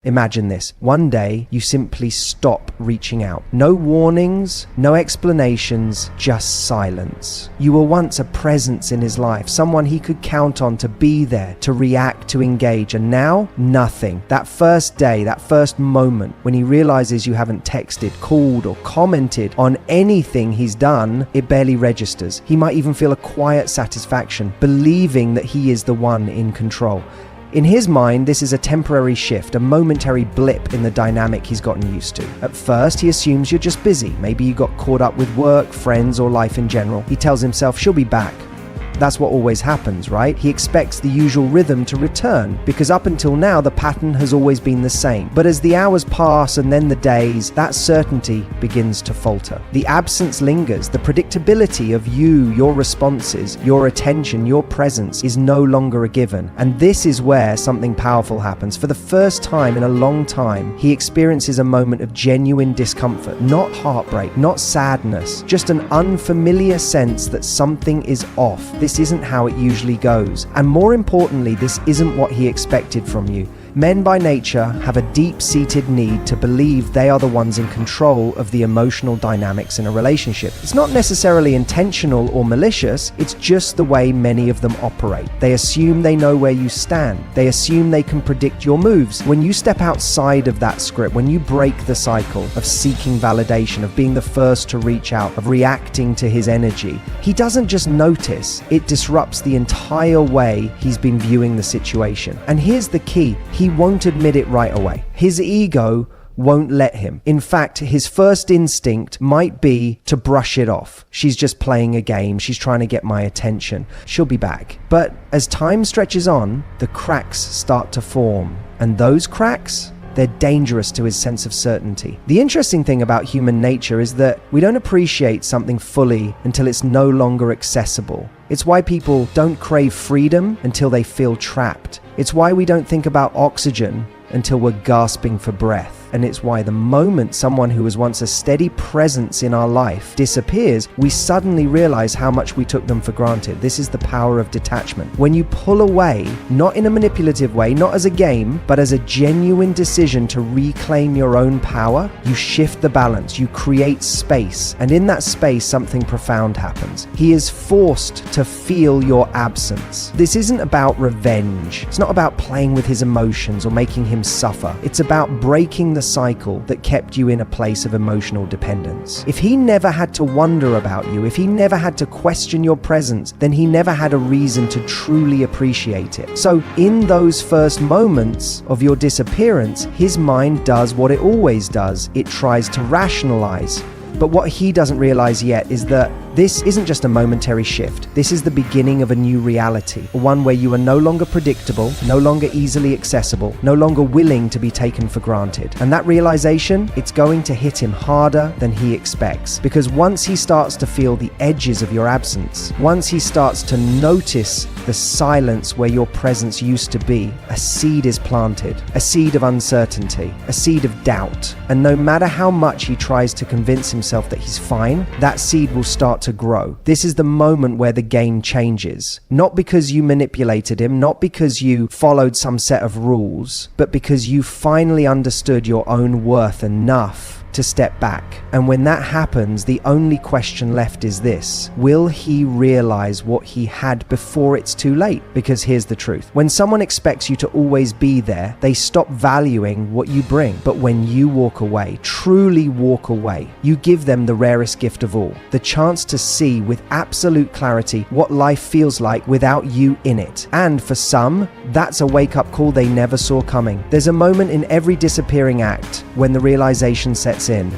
Imagine this. One day, you simply stop reaching out. No warnings, no explanations, just silence. You were once a presence in his life, someone he could count on to be there, to react, to engage, and now, nothing. That first day, that first moment, when he realizes you haven't texted, called, or commented on anything he's done, it barely registers. He might even feel a quiet satisfaction, believing that he is the one in control. In his mind, this is a temporary shift, a momentary blip in the dynamic he's gotten used to. At first, he assumes you're just busy. Maybe you got caught up with work, friends, or life in general. He tells himself she'll be back. That's what always happens, right? He expects the usual rhythm to return, because up until now, the pattern has always been the same. But as the hours pass and then the days, that certainty begins to falter. The absence lingers. The predictability of you, your responses, your attention, your presence is no longer a given. And this is where something powerful happens. For the first time in a long time, he experiences a moment of genuine discomfort, not heartbreak, not sadness, just an unfamiliar sense that something is off. This isn't how it usually goes. And more importantly, this isn't what he expected from you. Men by nature have a deep-seated need to believe they are the ones in control of the emotional dynamics in a relationship. It's not necessarily intentional or malicious, it's just the way many of them operate. They assume they know where you stand. They assume they can predict your moves. When you step outside of that script, when you break the cycle of seeking validation, of being the first to reach out, of reacting to his energy, he doesn't just notice, it disrupts the entire way he's been viewing the situation. And here's the key. He won't admit it right away. His ego won't let him. In fact, his first instinct might be to brush it off. She's just playing a game. She's trying to get my attention. She'll be back. But as time stretches on, the cracks start to form. And those cracks, they're dangerous to his sense of certainty. The interesting thing about human nature is that we don't appreciate something fully until it's no longer accessible. It's why people don't crave freedom until they feel trapped. It's why we don't think about oxygen until we're gasping for breath. And it's why the moment someone who was once a steady presence in our life disappears, we suddenly realize how much we took them for granted. This is the power of detachment. When you pull away, not in a manipulative way, not as a game, but as a genuine decision to reclaim your own power, you shift the balance, you create space. And in that space, something profound happens. He is forced to feel your absence. This isn't about revenge. It's not about playing with his emotions or making him suffer. It's about breaking the cycle that kept you in a place of emotional dependence. If he never had to wonder about you, if he never had to question your presence, then he never had a reason to truly appreciate it. So in those first moments of your disappearance, his mind does what it always does. It tries to rationalize. But what he doesn't realize yet is that this isn't just a momentary shift. This is the beginning of a new reality, one where you are no longer predictable, no longer easily accessible, no longer willing to be taken for granted. And that realization, it's going to hit him harder than he expects. Because once he starts to feel the edges of your absence, once he starts to notice the silence where your presence used to be, a seed is planted, a seed of uncertainty, a seed of doubt. And no matter how much he tries to convince himself that he's fine, that seed will start to grow. This is the moment where the game changes. Not because you manipulated him, not because you followed some set of rules, but because you finally understood your own worth enough to step back. And when that happens, the only question left is this: will he realize what he had before it's too late? Because here's the truth. When someone expects you to always be there, they stop valuing what you bring. But when you walk away, truly walk away, you give them the rarest gift of all, the chance to see with absolute clarity what life feels like without you in it. And for some, that's a wake-up call they never saw coming. There's a moment in every disappearing act when the realization sets in.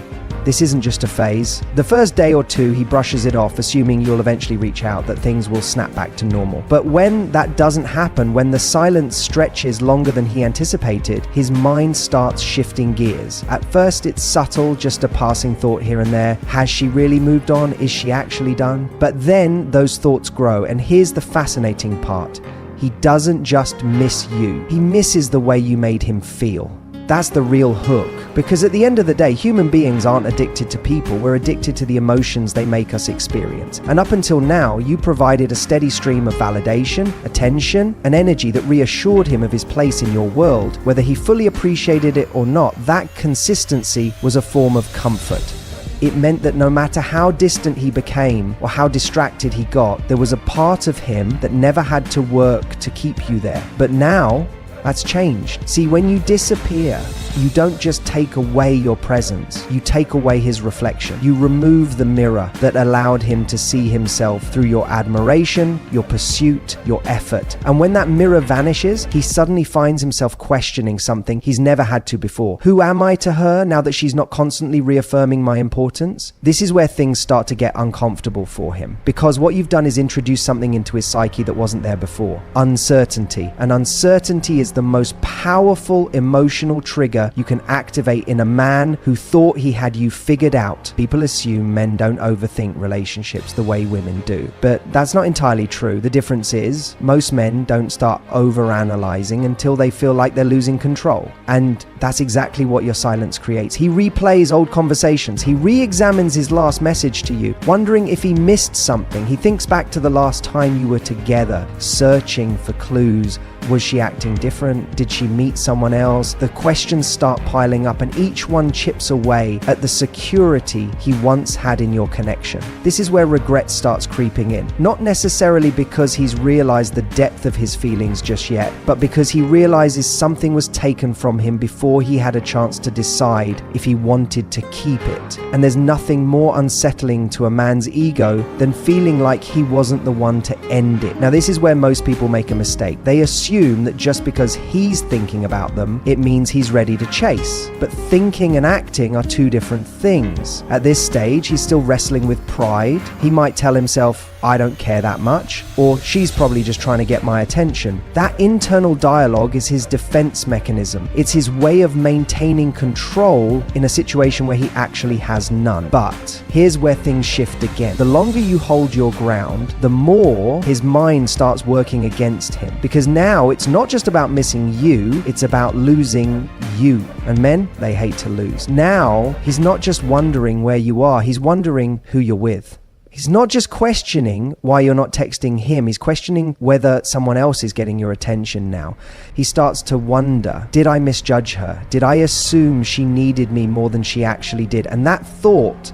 This isn't just a phase. The first day or two, he brushes it off, assuming you'll eventually reach out, that things will snap back to normal. But when that doesn't happen, when the silence stretches longer than he anticipated, his mind starts shifting gears. At first, it's subtle, just a passing thought here and there. Has she really moved on? Is she actually done? But then those thoughts grow, and here's the fascinating part. He doesn't just miss you. He misses the way you made him feel. That's the real hook. Because at the end of the day, human beings aren't addicted to people, we're addicted to the emotions they make us experience. And up until now, you provided a steady stream of validation, attention, and energy that reassured him of his place in your world. Whether he fully appreciated it or not, that consistency was a form of comfort. It meant that no matter how distant he became or how distracted he got, there was a part of him that never had to work to keep you there. But now, that's changed. See, when you disappear, you don't just take away your presence, you take away his reflection. You remove the mirror that allowed him to see himself through your admiration, your pursuit, your effort. And when that mirror vanishes, he suddenly finds himself questioning something he's never had to before. Who am I to her now that she's not constantly reaffirming my importance? This is where things start to get uncomfortable for him, because what you've done is introduce something into his psyche that wasn't there before. Uncertainty. And uncertainty is the most powerful emotional trigger you can activate in a man who thought he had you figured out. People assume men don't overthink relationships the way women do, but that's not entirely true. The difference is most men don't start overanalyzing until they feel like they're losing control. And that's exactly what your silence creates. He replays old conversations. He re-examines his last message to you, wondering if he missed something. He thinks back to the last time you were together, searching for clues. Was she acting different? Did she meet someone else? The questions start piling up, and each one chips away at the security he once had in your connection. This is where regret starts creeping in. Not necessarily because he's realized the depth of his feelings just yet, but because he realizes something was taken from him before he had a chance to decide if he wanted to keep it. And there's nothing more unsettling to a man's ego than feeling like he wasn't the one to end it. Now, this is where most people make a mistake. They assume that just because he's thinking about them, it means he's ready to chase. But thinking and acting are two different things. At this stage, he's still wrestling with pride. He might tell himself, I don't care that much, or she's probably just trying to get my attention. That internal dialogue is his defense mechanism. It's his way of maintaining control in a situation where he actually has none. But here's where things shift again. The longer you hold your ground, the more his mind starts working against him. Because now it's not just about missing you, it's about losing you. And men, they hate to lose. Now, he's not just wondering where you are, he's wondering who you're with. He's not just questioning why you're not texting him, he's questioning whether someone else is getting your attention now. He starts to wonder, did I misjudge her? Did I assume she needed me more than she actually did? And that thought,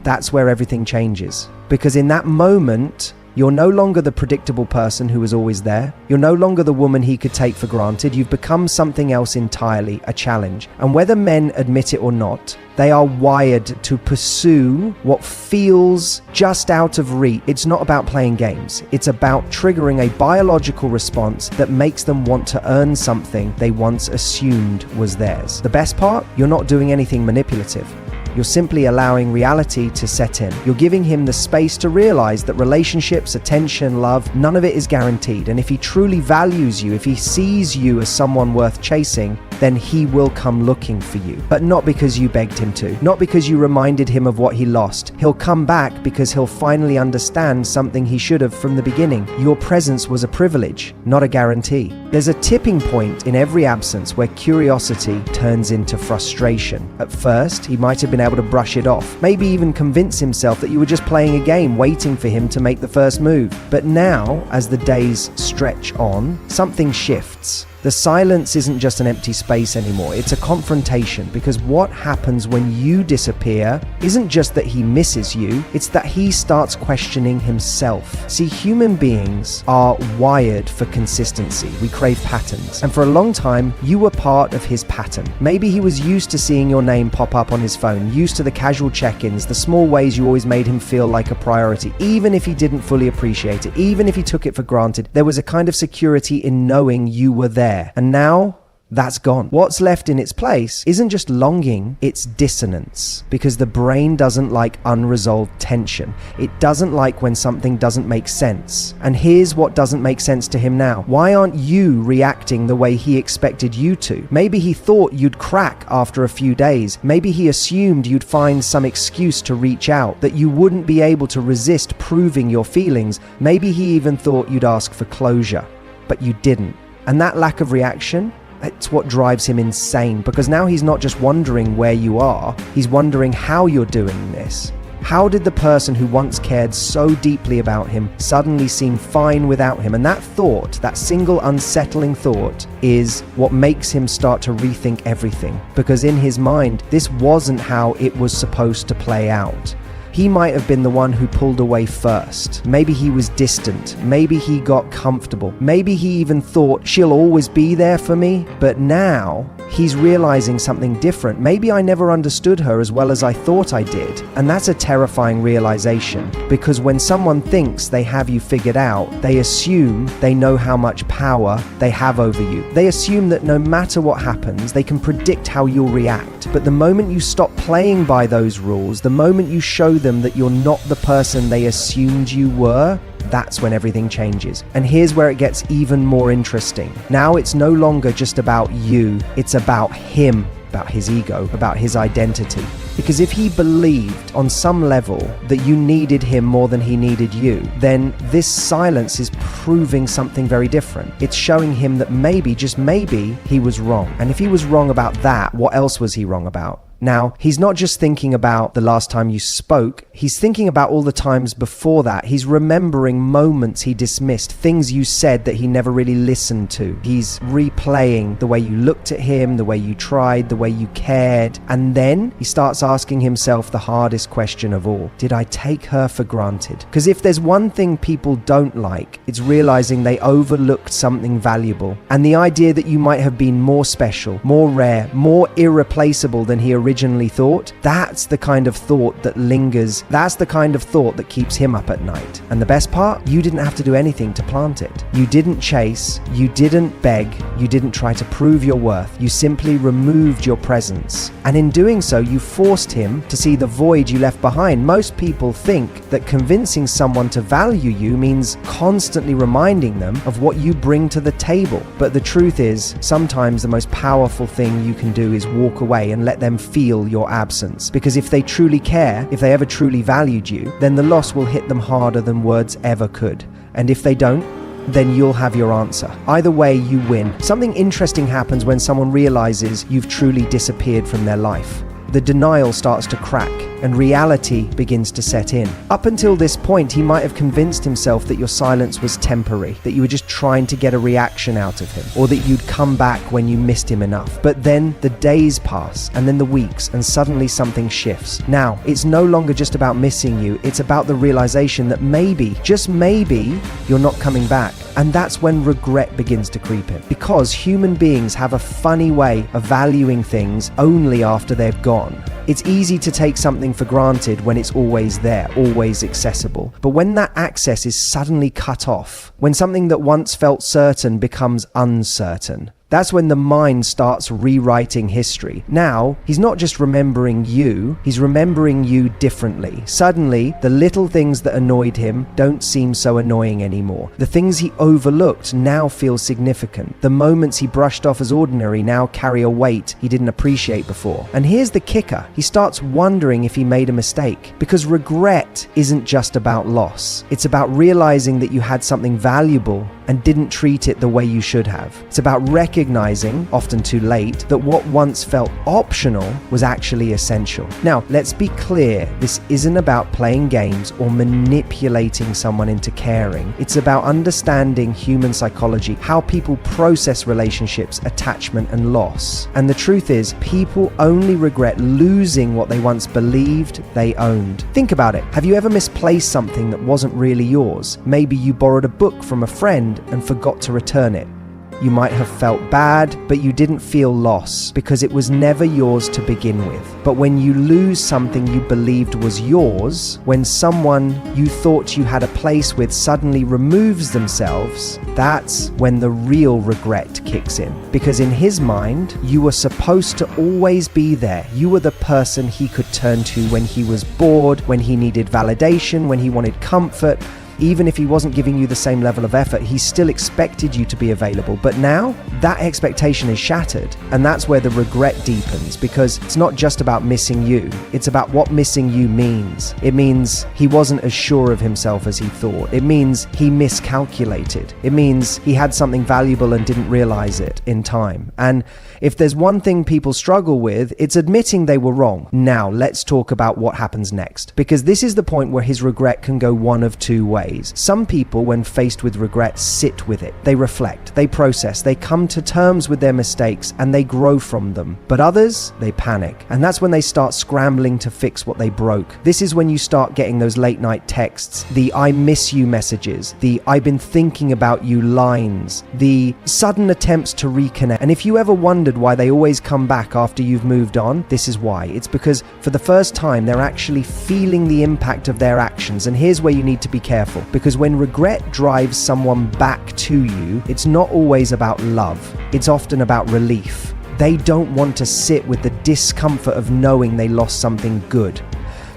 that's where everything changes. Because in that moment, you're no longer the predictable person who was always there. You're no longer the woman he could take for granted. You've become something else entirely, a challenge. And whether men admit it or not, they are wired to pursue what feels just out of reach. It's not about playing games. It's about triggering a biological response that makes them want to earn something they once assumed was theirs. The best part? You're not doing anything manipulative. You're simply allowing reality to set in. You're giving him the space to realize that relationships, attention, love, none of it is guaranteed. And if he truly values you, if he sees you as someone worth chasing, then he will come looking for you. But not because you begged him to. Not because you reminded him of what he lost. He'll come back because he'll finally understand something he should have from the beginning. Your presence was a privilege, not a guarantee. There's a tipping point in every absence where curiosity turns into frustration. At first, he might have been able to brush it off, maybe even convince himself that you were just playing a game, waiting for him to make the first move. But now, as the days stretch on, something shifts. The silence isn't just an empty space anymore, it's a confrontation, because what happens when you disappear isn't just that he misses you, it's that he starts questioning himself. See, human beings are wired for consistency. We crave patterns. And for a long time, you were part of his pattern. Maybe he was used to seeing your name pop up on his phone, used to the casual check-ins, the small ways you always made him feel like a priority, even if he didn't fully appreciate it, even if he took it for granted. There was a kind of security in knowing you were there. And now, that's gone. What's left in its place isn't just longing, it's dissonance. Because the brain doesn't like unresolved tension. It doesn't like when something doesn't make sense. And here's what doesn't make sense to him now. Why aren't you reacting the way he expected you to? Maybe he thought you'd crack after a few days. Maybe he assumed you'd find some excuse to reach out, that you wouldn't be able to resist proving your feelings. Maybe he even thought you'd ask for closure. But you didn't. And that lack of reaction, It's what drives him insane, because now he's not just wondering where you are, he's wondering how you're doing this. How did the person who once cared so deeply about him suddenly seem fine without him? And that thought, that single unsettling thought, is what makes him start to rethink everything. Because in his mind, this wasn't how it was supposed to play out. He might have been the one who pulled away first. Maybe he was distant. Maybe he got comfortable. Maybe he even thought, she'll always be there for me. But now he's realizing something different. Maybe I never understood her as well as I thought I did. And that's a terrifying realization, because when someone thinks they have you figured out, they assume they know how much power they have over you. They assume that no matter what happens, they can predict how you'll react. But the moment you stop playing by those rules, the moment you show them that you're not the person they assumed you were, that's when everything changes. And here's where it gets even more interesting. Now it's no longer just about you, it's about him, about his ego, about his identity. Because if he believed on some level that you needed him more than he needed you, then this silence is proving something very different. It's showing him that maybe, just maybe, he was wrong. And if he was wrong about that, what else was he wrong about? Now, he's not just thinking about the last time you spoke, he's thinking about all the times before that. He's remembering moments he dismissed, things you said that he never really listened to. He's replaying the way you looked at him, the way you tried, the way you cared. And then he starts asking himself the hardest question of all. Did I take her for granted? Because if there's one thing people don't like, it's realizing they overlooked something valuable. And the idea that you might have been more special, more rare, more irreplaceable than he originally thought, that's the kind of thought that lingers. That's the kind of thought that keeps him up at night. And the best part, you didn't have to do anything to plant it. You didn't chase, you didn't beg, you didn't try to prove your worth. You simply removed your presence. And in doing so, you forced him to see the void you left behind. Most people think that convincing someone to value you means constantly reminding them of what you bring to the table. But the truth is, sometimes the most powerful thing you can do is walk away and let them feel your absence. Because if they truly care, if they ever truly valued you, then the loss will hit them harder than words ever could. And if they don't, then you'll have your answer. Either way, you win. Something interesting happens when someone realizes you've truly disappeared from their life. The denial starts to crack and reality begins to set in. Up until this point, he might have convinced himself that your silence was temporary, that you were just trying to get a reaction out of him, or that you'd come back when you missed him enough. But then the days pass, and then the weeks, and suddenly something shifts. Now, it's no longer just about missing you, it's about the realization that maybe, just maybe, you're not coming back. And that's when regret begins to creep in. Because human beings have a funny way of valuing things only after they've gone. It's easy to take something for granted when it's always there, always accessible. But when that access is suddenly cut off, when something that once felt certain becomes uncertain, that's when the mind starts rewriting history. Now, he's not just remembering you, he's remembering you differently. Suddenly, the little things that annoyed him don't seem so annoying anymore. The things he overlooked now feel significant. The moments he brushed off as ordinary now carry a weight he didn't appreciate before. And here's the kicker. He starts wondering if he made a mistake. Because regret isn't just about loss. It's about realizing that you had something valuable and didn't treat it the way you should have. It's about recognizing, often too late, that what once felt optional was actually essential. Now, let's be clear, this isn't about playing games or manipulating someone into caring. It's about understanding human psychology, how people process relationships, attachment, and loss. And the truth is, people only regret losing what they once believed they owned. Think about it. Have you ever misplaced something that wasn't really yours? Maybe you borrowed a book from a friend and forgot to return it. You might have felt bad, but you didn't feel loss because it was never yours to begin with. But when you lose something you believed was yours, when someone you thought you had a place with suddenly removes themselves, that's when the real regret kicks in. Because in his mind, you were supposed to always be there. You were the person he could turn to when he was bored, when he needed validation, when he wanted comfort. Even if he wasn't giving you the same level of effort, he still expected you to be available. But now, that expectation is shattered. And that's where the regret deepens, because it's not just about missing you. It's about what missing you means. It means he wasn't as sure of himself as he thought. It means he miscalculated. It means he had something valuable and didn't realize it in time. And if there's one thing people struggle with, it's admitting they were wrong. Now, let's talk about what happens next, because this is the point where his regret can go one of two ways. Some people, when faced with regret, sit with it. They reflect, they process, they come to terms with their mistakes, and they grow from them. But others, they panic. And that's when they start scrambling to fix what they broke. This is when you start getting those late night texts, the I miss you messages, the I've been thinking about you lines, the sudden attempts to reconnect. And if you ever wondered why they always come back after you've moved on, this is why. It's because for the first time, they're actually feeling the impact of their actions. And here's where you need to be careful, because when regret drives someone back to you, it's not always about love. It's often about relief. They don't want to sit with the discomfort of knowing they lost something good.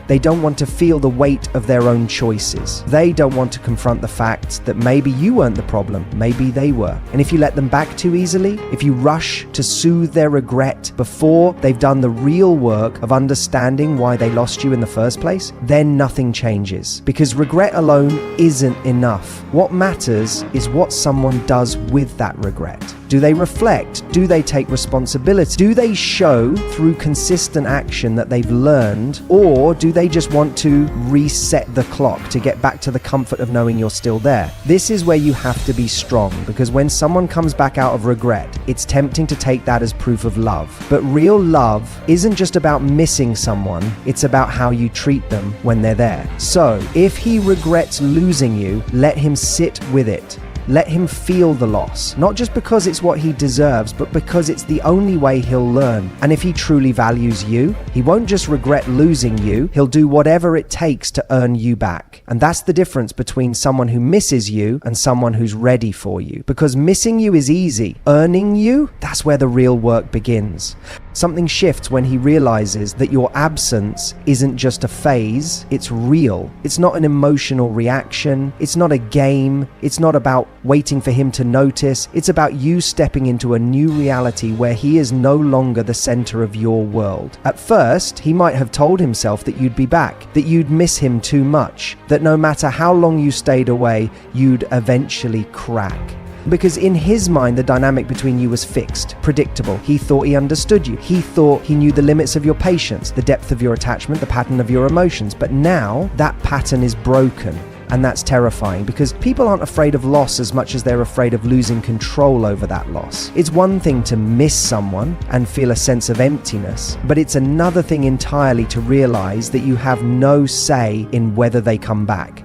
They don't want to feel the weight of their own choices. They don't want to confront the fact that maybe you weren't the problem, maybe they were. And if you let them back too easily, if you rush to soothe their regret before they've done the real work of understanding why they lost you in the first place, then nothing changes. Because regret alone isn't enough. What matters is what someone does with that regret. Do they reflect? Do they take responsibility? Do they show through consistent action that they've learned? Or do they just want to reset the clock to get back to the comfort of knowing you're still there? This is where you have to be strong, because when someone comes back out of regret, it's tempting to take that as proof of love. But real love isn't just about missing someone, it's about how you treat them when they're there. So, if he regrets losing you, let him sit with it. Let him feel the loss, not just because it's what he deserves, but because it's the only way he'll learn. And if he truly values you, he won't just regret losing you, he'll do whatever it takes to earn you back. And that's the difference between someone who misses you and someone who's ready for you. Because missing you is easy. Earning you, that's where the real work begins. Something shifts when he realizes that your absence isn't just a phase, it's real. It's not an emotional reaction, it's not a game, it's not about waiting for him to notice, it's about you stepping into a new reality where he is no longer the center of your world. At first, he might have told himself that you'd be back, that you'd miss him too much, that no matter how long you stayed away, you'd eventually crack. Because in his mind, the dynamic between you was fixed, predictable. He thought he understood you. He thought he knew the limits of your patience, the depth of your attachment, the pattern of your emotions. But now, that pattern is broken. And that's terrifying, because people aren't afraid of loss as much as they're afraid of losing control over that loss. It's one thing to miss someone and feel a sense of emptiness, but it's another thing entirely to realize that you have no say in whether they come back.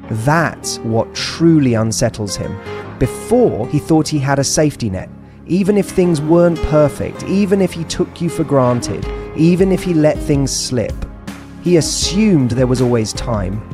That's what truly unsettles him. Before, he thought he had a safety net. Even if things weren't perfect, even if he took you for granted, even if he let things slip, he assumed there was always time.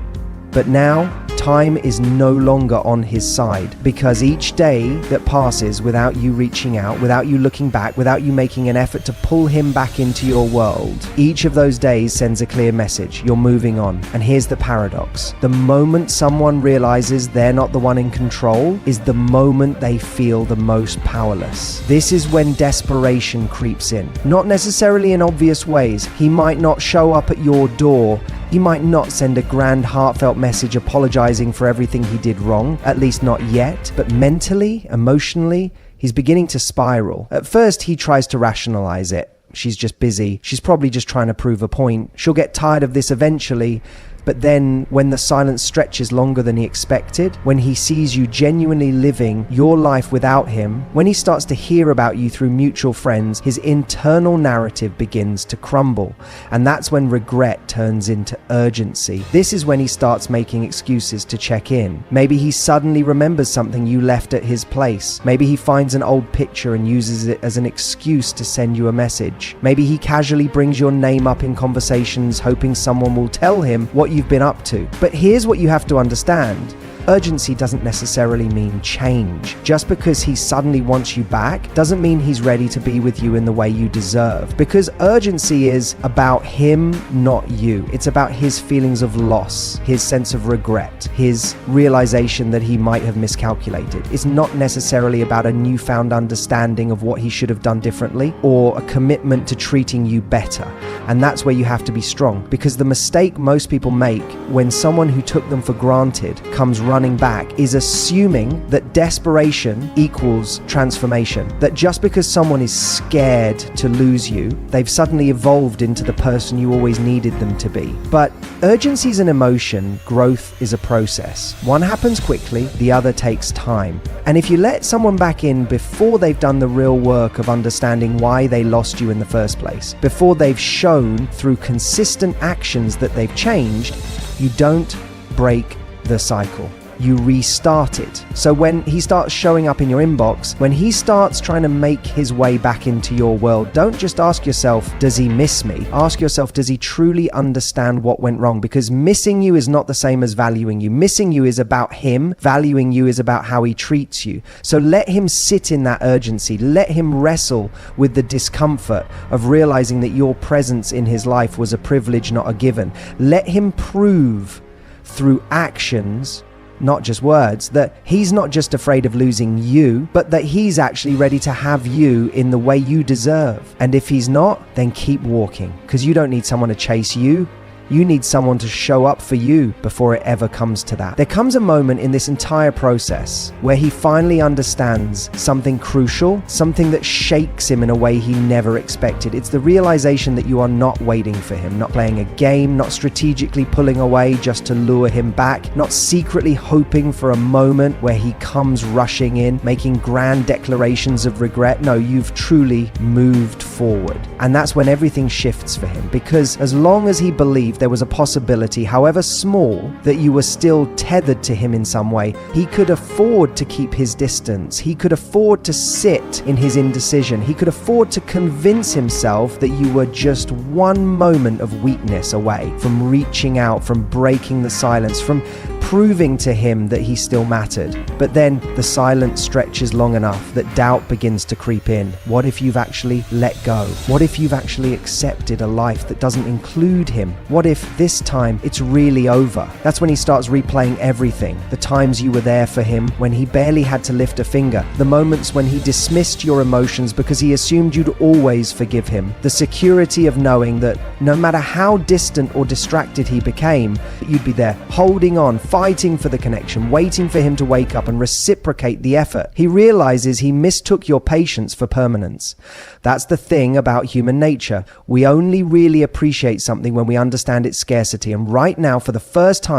But now, time is no longer on his side, because each day that passes without you reaching out, without you looking back, without you making an effort to pull him back into your world, each of those days sends a clear message. You're moving on. And here's the paradox. The moment someone realizes they're not the one in control is the moment they feel the most powerless. This is when desperation creeps in. Not necessarily in obvious ways. He might not show up at your door. He might not send a grand, heartfelt message apologizing for everything he did wrong, at least not yet, but mentally, emotionally, he's beginning to spiral. At first, he tries to rationalize it. She's just busy. She's probably just trying to prove a point. She'll get tired of this eventually. But then when the silence stretches longer than he expected, when he sees you genuinely living your life without him, when he starts to hear about you through mutual friends, his internal narrative begins to crumble. And that's when regret turns into urgency. This is when he starts making excuses to check in. Maybe he suddenly remembers something you left at his place. Maybe he finds an old picture and uses it as an excuse to send you a message. Maybe he casually brings your name up in conversations, hoping someone will tell him what you've been up to. But here's what you have to understand. Urgency doesn't necessarily mean change. Just because he suddenly wants you back doesn't mean he's ready to be with you in the way you deserve. Because urgency is about him, not you. It's about his feelings of loss, his sense of regret, his realization that he might have miscalculated. It's not necessarily about a newfound understanding of what he should have done differently or a commitment to treating you better. And that's where you have to be strong, because the mistake most people make when someone who took them for granted comes running back is assuming that desperation equals transformation. That just because someone is scared to lose you, they've suddenly evolved into the person you always needed them to be. But urgency is an emotion, growth is a process. One happens quickly, the other takes time. And if you let someone back in before they've done the real work of understanding why they lost you in the first place, before they've shown through consistent actions that they've changed, you don't break the cycle. You restart it. So when he starts showing up in your inbox, when he starts trying to make his way back into your world, don't just ask yourself, does he miss me? Ask yourself, does he truly understand what went wrong? Because missing you is not the same as valuing you. Missing you is about him. Valuing you is about how he treats you. So let him sit in that urgency. Let him wrestle with the discomfort of realizing that your presence in his life was a privilege, not a given. Let him prove through actions, not just words, that he's not just afraid of losing you, but that he's actually ready to have you in the way you deserve. And if he's not, then keep walking, because you don't need someone to chase you. You need someone to show up for you before it ever comes to that. There comes a moment in this entire process where he finally understands something crucial, something that shakes him in a way he never expected. It's the realization that you are not waiting for him, not playing a game, not strategically pulling away just to lure him back, not secretly hoping for a moment where he comes rushing in, making grand declarations of regret. No, you've truly moved forward. And that's when everything shifts for him, because as long as he believed there was a possibility, however small, that you were still tethered to him in some way, he could afford to keep his distance. He could afford to sit in his indecision. He could afford to convince himself that you were just one moment of weakness away from reaching out, from breaking the silence, from proving to him that he still mattered. But then the silence stretches long enough that doubt begins to creep in. What if you've actually let go? What if you've actually accepted a life that doesn't include him? What if this time it's really over? That's when he starts replaying everything. The times you were there for him when he barely had to lift a finger. The moments when he dismissed your emotions because he assumed you'd always forgive him. The security of knowing that no matter how distant or distracted he became, you'd be there, holding on, fighting for the connection, waiting for him to wake up and reciprocate the effort. He realizes he mistook your patience for permanence. That's the thing about human nature. We only really appreciate something when we understand its scarcity. And right now, for the first time,